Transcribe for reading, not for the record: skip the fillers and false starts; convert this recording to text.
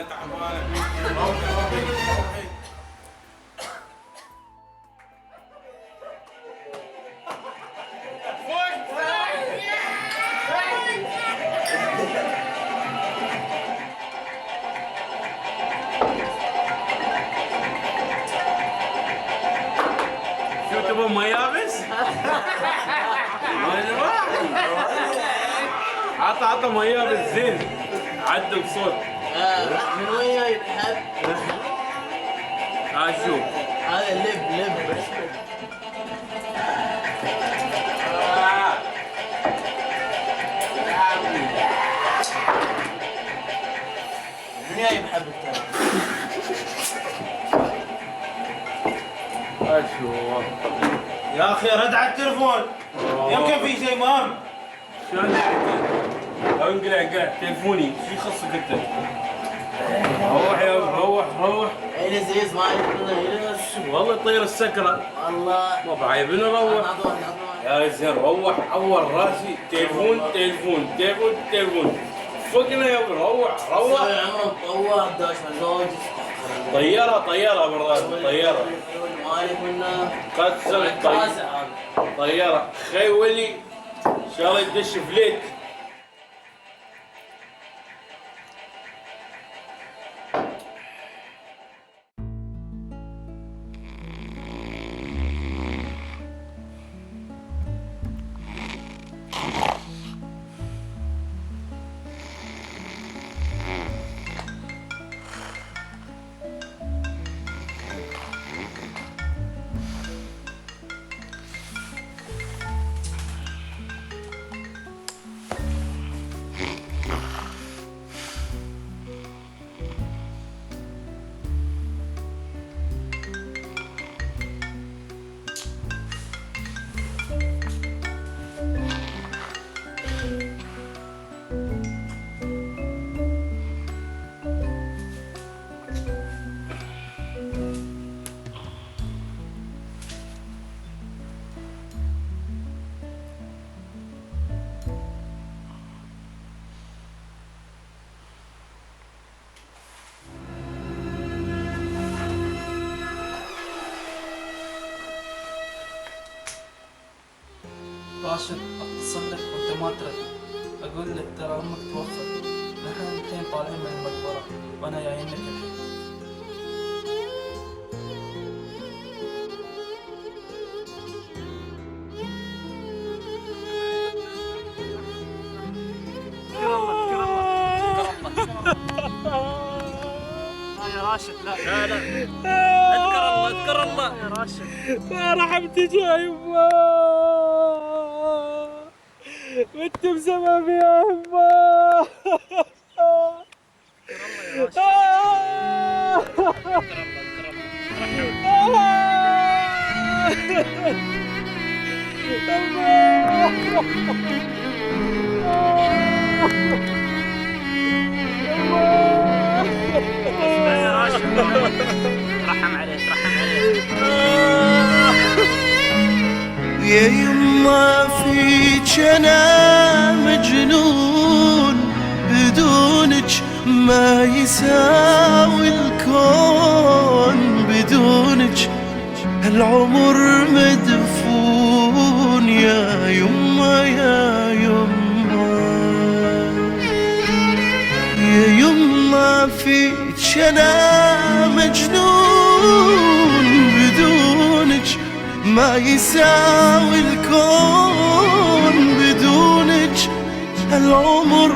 تعبانه. روحي. شو تبغى ما يابس؟ عطى ما يابس زين عدل صوت. من وين جاي الحب؟ شوف هذا لب من جاي بحب التاني؟ اشوف يا اخي رد على التليفون. يمكن في شيء مهم. شلون انقلع تليفوني شو يخصك انت؟ روح يا روح. عيني زيز ما يجوز. والله طير السكره. الله ما بعيبنا روح. يا زين روح عور راسي تليفون فقنا يا ابو روح. عمرك طوال داش مزوج. طياره بالراس طياره. مالك منه. قد طياره خيولي ان شاء الله يدش فليت. راشد اتصل لك وانت ما ترد. اقول لك ترى امك توفت. نحن الحين طالعين من المقبره وانا جايين لك الحين. يا راشد لا اذكر الله يا راشد. ما رحمتك يا يما. وانت بسبب يا يما. رحم عليك يا يما فيك انا مجنون بدونك ما يساوي الكون بدونك العمر مدفون يا يما يا يما فيك انا مجنون بدونك ما يساوي الكون بدونك العمر